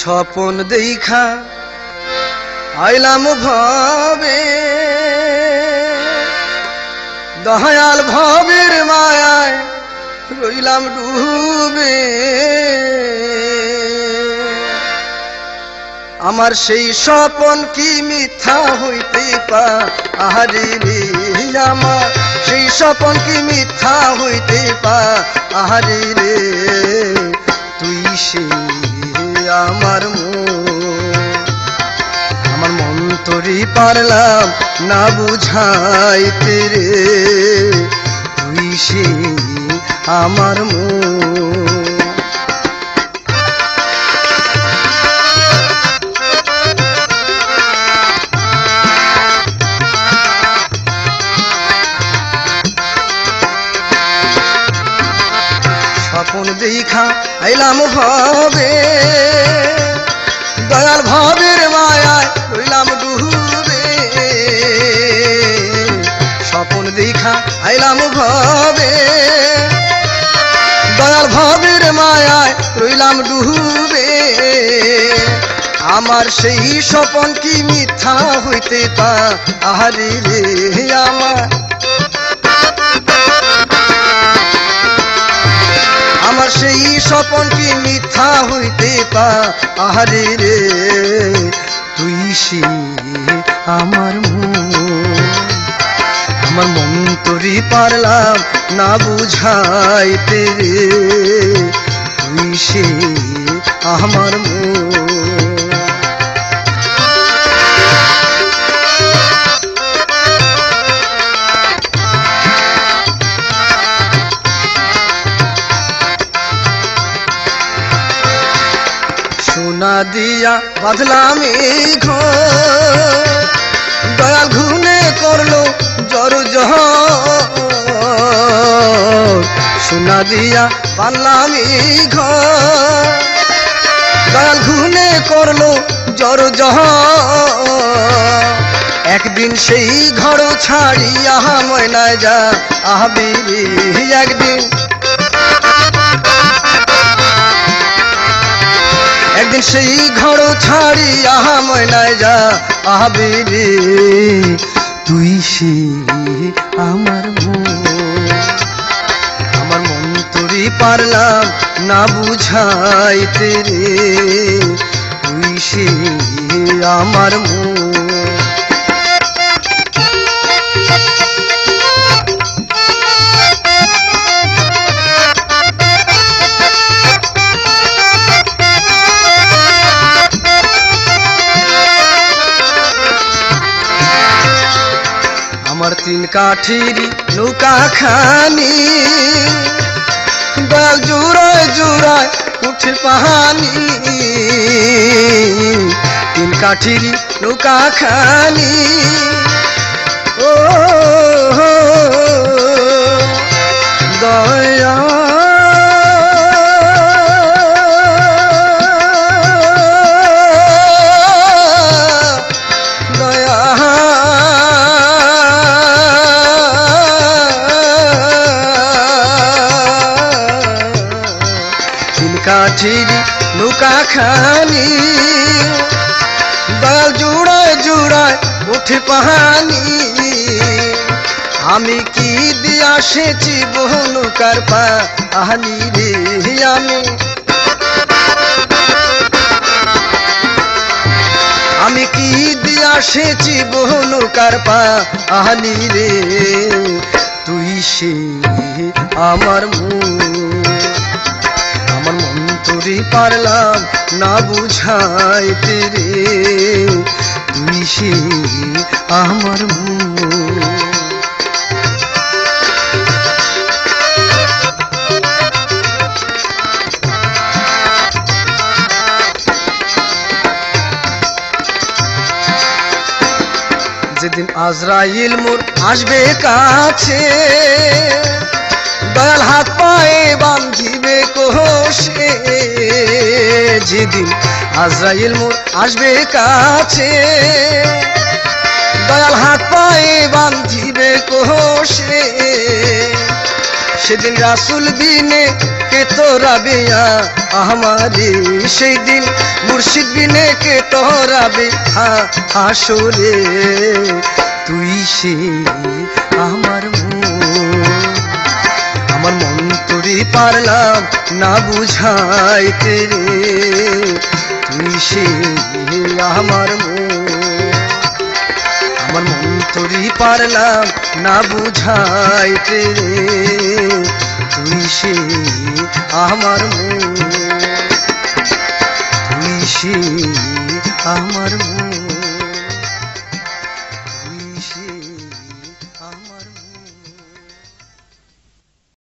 স্বপন দেখা আইলাম ভবে দয়াল ভবের মায়ায় রইলাম ডুবে আমার সেই স্বপন কি মিথ্যা হইতে পারে রে আমার সেই স্বপন কি মিথ্যা হইতে পারে রে তুই সে আমার মন তোরই পারলাম না বুঝাইতে রে তুই সে আমার স্বপন দেখা আইলাম ভবে দয়াল ভবের মায়ায় রইলাম ডুবে স্বপন দেখা আইলাম ভবে দয়াল ভবের মায়ায় রইলাম ডুবে আমার সেই স্বপন কি মিথ্যা হইতে পারে রে আমার সেই স্বপন কি মিথ্যা হইতে পারে রে তুই সে আমার মন তোরই পারলাম না বুঝাইতে রে তুই সে আমার সোনা দিয়া বাঁধলাম এই ঘর দয়াল ঘুনে করলো জর সোনা দিয়া বাঁধলাম এই ঘর দয়াল ঘুনে করলো জর একদিন সেই ঘর ছাড়িয়া ময়নায় যা আহবি একদিন সেই ঘর ছাড়িয়া ময়নায় যা আহবি রে তুই সে আমার মন তোরই পারলাম না বুঝাইতে রে তুই সে আমার আমার তিন কাঠির নৌকা খানি দয়াল জোড়ায় জোড়ায় উঠে পাহানি তিন কাঠির নৌকা খানি ও দয়া কাঠির নৌকা খানি দয়াল জোড়ায় জোড়ায় উঠে পাহানি আমি কি দিয়া সেচি বহু নৌকার পাহানি রে আমি কি দিয়া সেচি বহু নৌকার পাহানি রে তুই সে আমার মন তোরই পারলাম না বুঝাইতে রে তুই সে আমার যেদিন আজরাইল মোর আসবে কাছে দয়াল হাত পায়ে বাঁধিবে কোষে যেদিন আজরাইল মোর আসবে কাছে দয়াল হাত পায়ে বাঁধিবে কোষে সেদিন রাসূল বিনে কে তোরাবে আমারে সেই দিন মুর্শিদ বিনে কে তোরাবে হাসরে তুই সে আমার মন তোরে পারলাম না বুঝাইতে রে তুই সে আমার মন তোরে পারলাম না বুঝাইতে রে তুই সে আমার তুই সে আমার